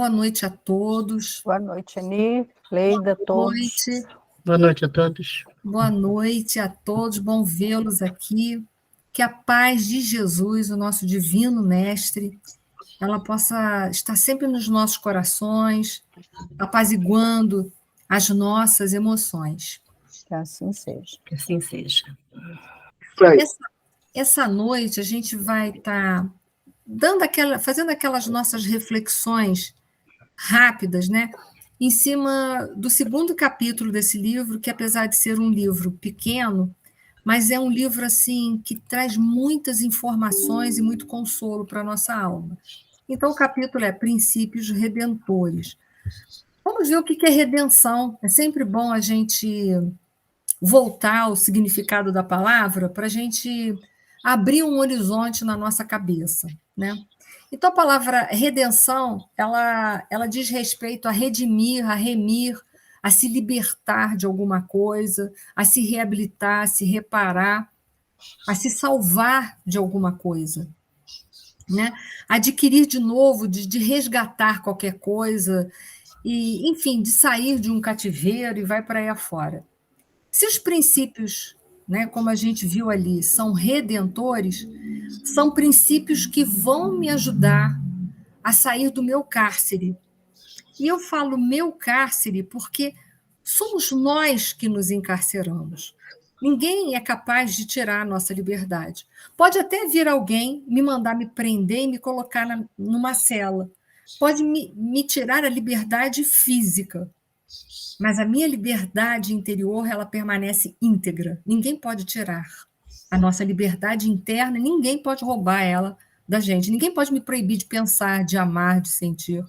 Boa noite a todos. Boa noite, Ani, Leida, Boa todos. noite. Boa noite a todos. Boa noite a todos. Bom vê-los aqui. Que a paz de Jesus, o nosso divino mestre, ela possa estar sempre nos nossos corações, apaziguando as nossas emoções. Que assim seja. Que assim seja. Essa noite a gente vai estar fazendo aquelas nossas reflexões rápidas, né? Em cima do segundo capítulo desse livro, que apesar de ser um livro pequeno, mas é um livro assim que traz muitas informações e muito consolo para a nossa alma. Então, o capítulo é Princípios Redentores. Vamos ver o que é redenção. É sempre bom a gente voltar ao significado da palavra para a gente abrir um horizonte na nossa cabeça, né? Então, a palavra redenção, ela diz respeito a redimir, a remir, a se libertar de alguma coisa, a se reabilitar, a se reparar, a se salvar de alguma coisa, né? Adquirir de novo, de resgatar qualquer coisa, e, enfim, de sair de um cativeiro e vai para aí afora. Se os princípios, né, como a gente viu ali, são redentores, são princípios que vão me ajudar a sair do meu cárcere. E eu falo meu cárcere porque somos nós que nos encarceramos. Ninguém é capaz de tirar a nossa liberdade. Pode até vir alguém me mandar me prender e me colocar numa cela. Pode me tirar a liberdade física. Mas a minha liberdade interior, ela permanece íntegra. Ninguém pode tirar a nossa liberdade interna, ninguém pode roubar ela da gente. Ninguém pode me proibir de pensar, de amar, de sentir.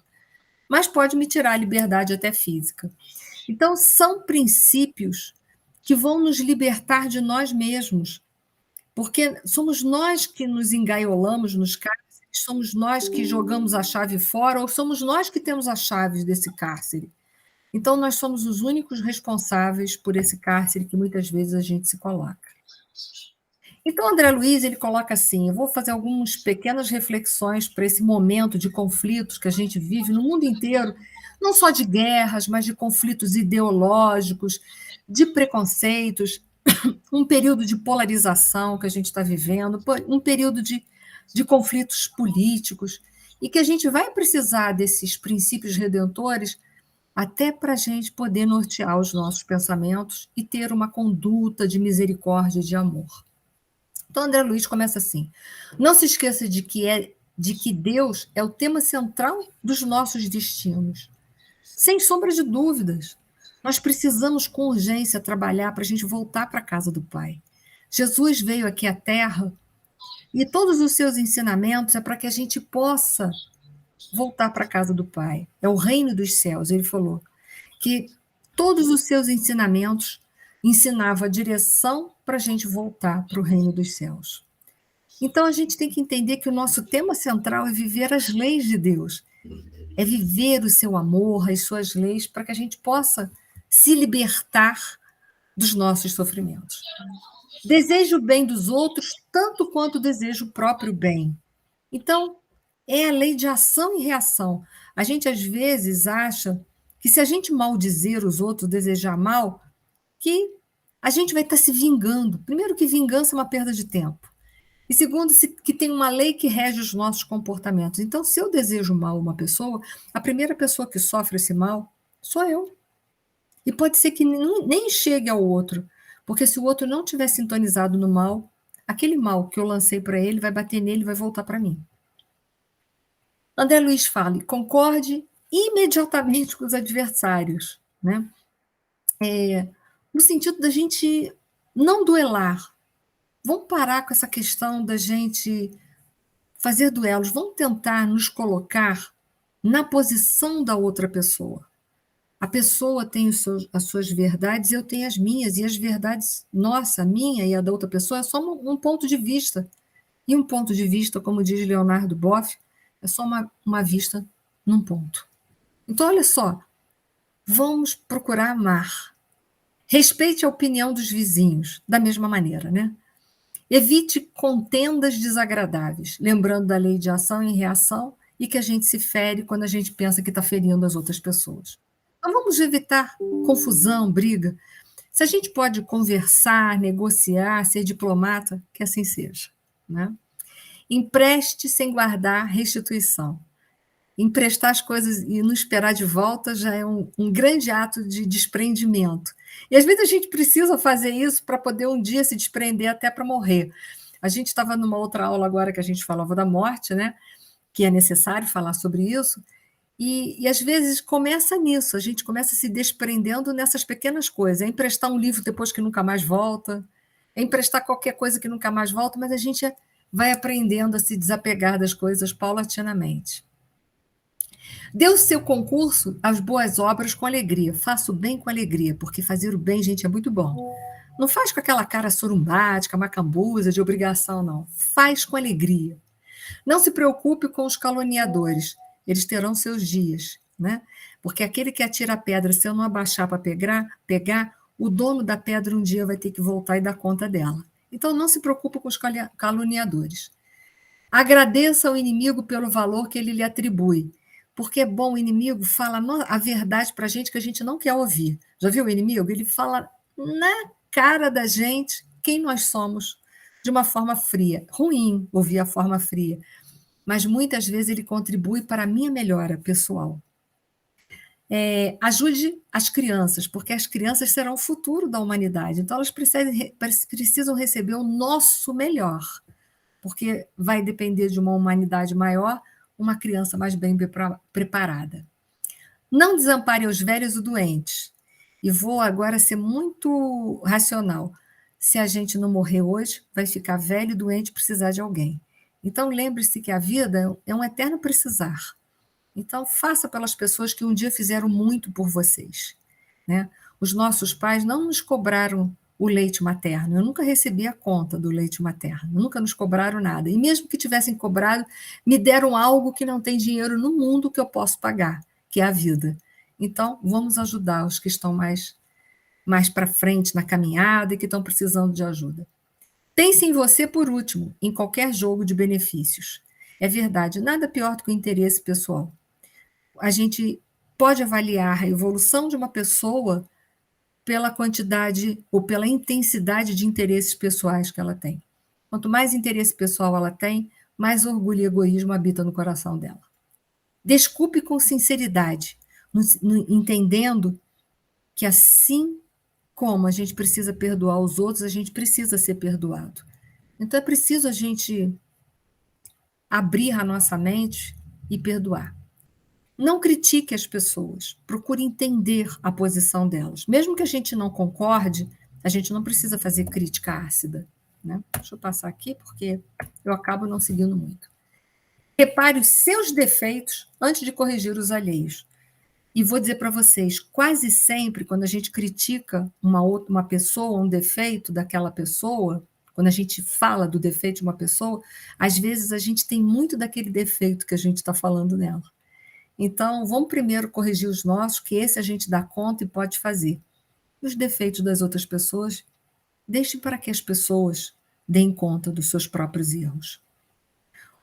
Mas pode me tirar a liberdade até física. Então, são princípios que vão nos libertar de nós mesmos, porque somos nós que nos engaiolamos nos cárceres, somos nós que jogamos a chave fora, ou somos nós que temos as chaves desse cárcere. Então, nós somos os únicos responsáveis por esse cárcere que muitas vezes a gente se coloca. Então, André Luiz, ele coloca assim, eu vou fazer algumas pequenas reflexões para esse momento de conflitos que a gente vive no mundo inteiro, não só de guerras, mas de conflitos ideológicos, de preconceitos, um período de polarização que a gente está vivendo, um período de conflitos políticos, e que a gente vai precisar desses princípios redentores até para a gente poder nortear os nossos pensamentos e ter uma conduta de misericórdia e de amor. Então, André Luiz começa assim, não se esqueça de que Deus é o tema central dos nossos destinos. Sem sombra de dúvidas, nós precisamos com urgência trabalhar para a gente voltar para a casa do Pai. Jesus veio aqui à Terra e todos os seus ensinamentos é para que a gente possa voltar para a casa do Pai. É o reino dos céus. Ele falou que todos os seus ensinamentos ensinavam a direção para a gente voltar para o reino dos céus. Então, a gente tem que entender que o nosso tema central é viver as leis de Deus, é viver o seu amor, as suas leis, para que a gente possa se libertar dos nossos sofrimentos. Desejo o bem dos outros tanto quanto desejo o próprio bem. Então, é a lei de ação e reação. A gente, às vezes, acha que se a gente maldizer os outros, desejar mal, que a gente vai estar se vingando. Primeiro, que vingança é uma perda de tempo. E segundo, que tem uma lei que rege os nossos comportamentos. Então, se eu desejo mal a uma pessoa, a primeira pessoa que sofre esse mal sou eu. E pode ser que nem chegue ao outro, porque se o outro não estiver sintonizado no mal, aquele mal que eu lancei para ele vai bater nele e vai voltar para mim. André Luiz fala, concorde imediatamente com os adversários, né? No sentido da gente não duelar. Vamos parar com essa questão da gente fazer duelos, vamos tentar nos colocar na posição da outra pessoa. A pessoa tem as suas verdades, eu tenho as minhas, e as verdades, nossa, a minha e a da outra pessoa, é só um ponto de vista. E um ponto de vista, como diz Leonardo Boff, é só uma vista num ponto. Então, olha só, vamos procurar amar. Respeite a opinião dos vizinhos, da mesma maneira, né? Evite contendas desagradáveis, lembrando da lei de ação e reação, e que a gente se fere quando a gente pensa que está ferindo as outras pessoas. Então, vamos evitar confusão, briga. Se a gente pode conversar, negociar, ser diplomata, que assim seja, né? Empreste sem guardar restituição. Emprestar as coisas e não esperar de volta já é um grande ato de desprendimento. E às vezes a gente precisa fazer isso para poder um dia se desprender até para morrer. A gente estava numa outra aula agora que a gente falava da morte, né? Que é necessário falar sobre isso. E às vezes começa nisso, a gente começa se desprendendo nessas pequenas coisas. É emprestar um livro depois que nunca mais volta, é emprestar qualquer coisa que nunca mais volta, mas a gente vai aprendendo a se desapegar das coisas paulatinamente. Dê o seu concurso às boas obras com alegria. Faça o bem com alegria, porque fazer o bem, gente, é muito bom. Não faz com aquela cara sorumbática, macambuza, de obrigação, não. Faz com alegria. Não se preocupe com os caluniadores. Eles terão seus dias, né? Porque aquele que atira a pedra, se eu não abaixar para pegar, o dono da pedra um dia vai ter que voltar e dar conta dela. Então, não se preocupe com os caluniadores. Agradeça ao inimigo pelo valor que ele lhe atribui. Porque é bom, o inimigo fala a verdade para a gente que a gente não quer ouvir. Já viu o inimigo? Ele fala na cara da gente quem nós somos, de uma forma fria. Ruim ouvir a forma fria, mas muitas vezes ele contribui para a minha melhora pessoal. Ajude as crianças, porque as crianças serão o futuro da humanidade. Então, elas precisam receber o nosso melhor, porque vai depender de uma humanidade maior, uma criança mais bem preparada. Não desampare os velhos e doentes. E vou agora ser muito racional. Se a gente não morrer hoje, vai ficar velho e doente e precisar de alguém. Então, lembre-se que a vida é um eterno precisar. Então, faça pelas pessoas que um dia fizeram muito por vocês, né? Os nossos pais não nos cobraram o leite materno. Eu nunca recebi a conta do leite materno. Nunca nos cobraram nada. E mesmo que tivessem cobrado, me deram algo que não tem dinheiro no mundo que eu posso pagar, que é a vida. Então, vamos ajudar os que estão mais para frente na caminhada e que estão precisando de ajuda. Pense em você por último, em qualquer jogo de benefícios. É verdade, nada pior do que o interesse pessoal. A gente pode avaliar a evolução de uma pessoa pela quantidade ou pela intensidade de interesses pessoais que ela tem. Quanto mais interesse pessoal ela tem, mais orgulho e egoísmo habita no coração dela. Desculpe com sinceridade, entendendo que assim como a gente precisa perdoar os outros, a gente precisa ser perdoado. Então é preciso a gente abrir a nossa mente e perdoar. Não critique as pessoas, procure entender a posição delas. Mesmo que a gente não concorde, a gente não precisa fazer crítica ácida, né? Deixa eu passar aqui, porque eu acabo não seguindo muito. Repare os seus defeitos antes de corrigir os alheios. E vou dizer para vocês, quase sempre, quando a gente critica uma pessoa, um defeito daquela pessoa, quando a gente fala do defeito de uma pessoa, às vezes a gente tem muito daquele defeito que a gente está falando nela. Então, vamos primeiro corrigir os nossos, que esse a gente dá conta e pode fazer. Os defeitos das outras pessoas, deixe para que as pessoas deem conta dos seus próprios erros.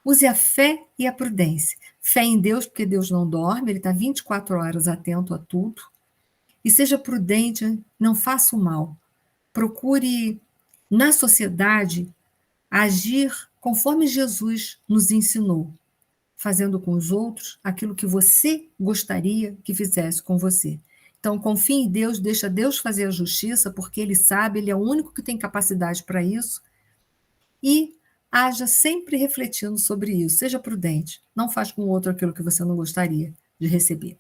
Use a fé e a prudência. Fé em Deus, porque Deus não dorme, Ele está 24 horas atento a tudo. E seja prudente, não faça o mal. Procure, na sociedade, agir conforme Jesus nos ensinou, fazendo com os outros aquilo que você gostaria que fizesse com você. Então, confie em Deus, deixa Deus fazer a justiça, porque Ele sabe, Ele é o único que tem capacidade para isso. E haja sempre refletindo sobre isso. Seja prudente. Não faz com o outro aquilo que você não gostaria de receber.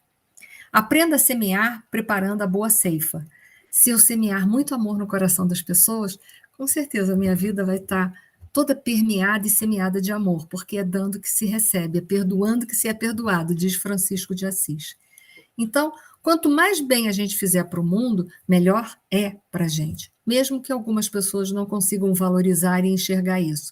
Aprenda a semear preparando a boa ceifa. Se eu semear muito amor no coração das pessoas, com certeza a minha vida vai estar toda permeada e semeada de amor, porque é dando que se recebe, é perdoando que se é perdoado, diz Francisco de Assis. Então, quanto mais bem a gente fizer para o mundo, melhor é para a gente. Mesmo que algumas pessoas não consigam valorizar e enxergar isso.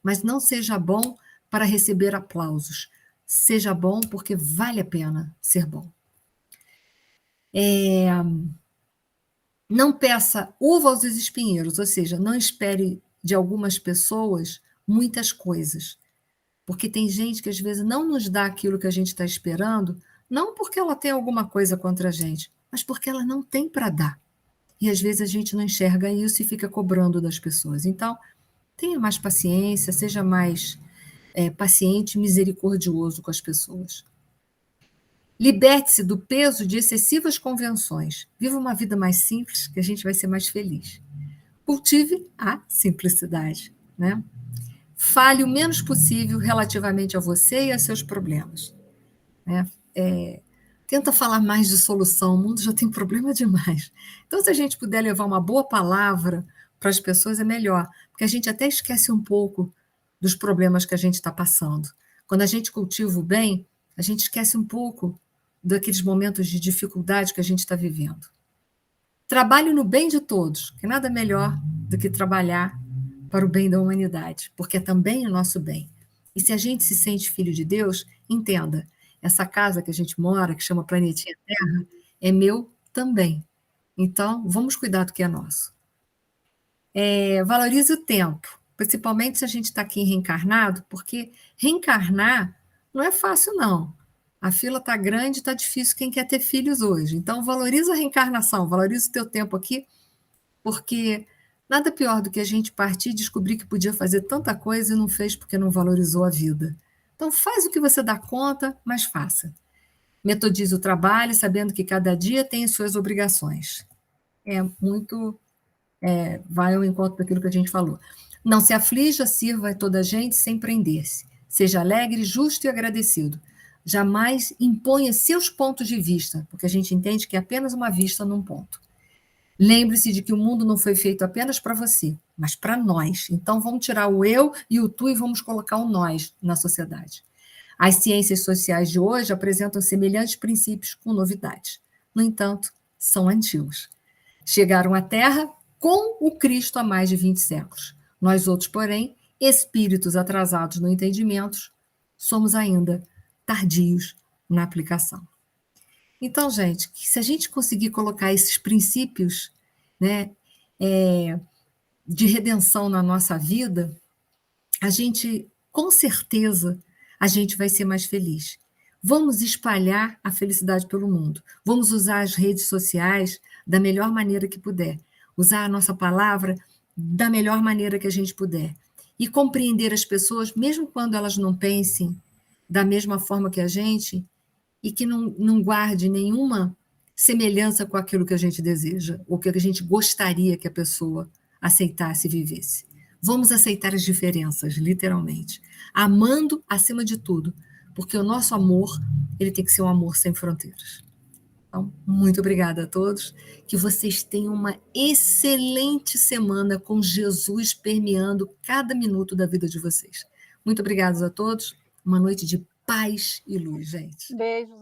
Mas não seja bom para receber aplausos. Seja bom porque vale a pena ser bom. Não peça uva aos espinheiros, ou seja, não espere de algumas pessoas muitas coisas. Porque tem gente que às vezes não nos dá aquilo que a gente está esperando, não porque ela tem alguma coisa contra a gente, mas porque ela não tem para dar. E às vezes a gente não enxerga isso e fica cobrando das pessoas. Então, tenha mais paciência, seja mais paciente e misericordioso com as pessoas. Liberte-se do peso de excessivas convenções. Viva uma vida mais simples, que a gente vai ser mais feliz. Cultive a simplicidade, né? Fale o menos possível relativamente a você e a seus problemas, né? Tenta falar mais de solução, o mundo já tem problema demais. Então, se a gente puder levar uma boa palavra para as pessoas, é melhor, porque a gente até esquece um pouco dos problemas que a gente está passando. Quando a gente cultiva o bem, a gente esquece um pouco daqueles momentos de dificuldade que a gente está vivendo. Trabalhe no bem de todos, que nada melhor do que trabalhar para o bem da humanidade, porque é também o nosso bem. E se a gente se sente filho de Deus, entenda, essa casa que a gente mora, que chama Planetinha Terra, é meu também. Então, vamos cuidar do que é nosso. Valorize o tempo, principalmente se a gente está aqui reencarnado, porque reencarnar não é fácil, não. A fila está grande, está difícil quem quer ter filhos hoje. Então, valoriza a reencarnação, valoriza o teu tempo aqui, porque nada pior do que a gente partir e descobrir que podia fazer tanta coisa e não fez porque não valorizou a vida. Então, faz o que você dá conta, mas faça. Metodize o trabalho, sabendo que cada dia tem suas obrigações. Vai ao encontro daquilo que a gente falou. Não se aflija, sirva a toda a gente sem prender-se. Seja alegre, justo e agradecido. Jamais imponha seus pontos de vista, porque a gente entende que é apenas uma vista num ponto. Lembre-se de que o mundo não foi feito apenas para você, mas para nós. Então, vamos tirar o eu e o tu e vamos colocar o nós na sociedade. As ciências sociais de hoje apresentam semelhantes princípios com novidades. No entanto, são antigos. Chegaram à Terra com o Cristo há mais de 20 séculos. Nós outros, porém, espíritos atrasados no entendimento, somos ainda tardios na aplicação. Então, gente, se a gente conseguir colocar esses princípios, né, de redenção na nossa vida, a gente, com certeza, a gente vai ser mais feliz. Vamos espalhar a felicidade pelo mundo. Vamos usar as redes sociais da melhor maneira que puder. Usar a nossa palavra da melhor maneira que a gente puder. E compreender as pessoas, mesmo quando elas não pensem da mesma forma que a gente, e que não guarde nenhuma semelhança com aquilo que a gente deseja, ou que a gente gostaria que a pessoa aceitasse e vivesse. Vamos aceitar as diferenças, literalmente. Amando acima de tudo, porque o nosso amor, ele tem que ser um amor sem fronteiras. Então, muito obrigada a todos, que vocês tenham uma excelente semana com Jesus permeando cada minuto da vida de vocês. Muito obrigada a todos, uma noite de paz e luz, gente. Beijos.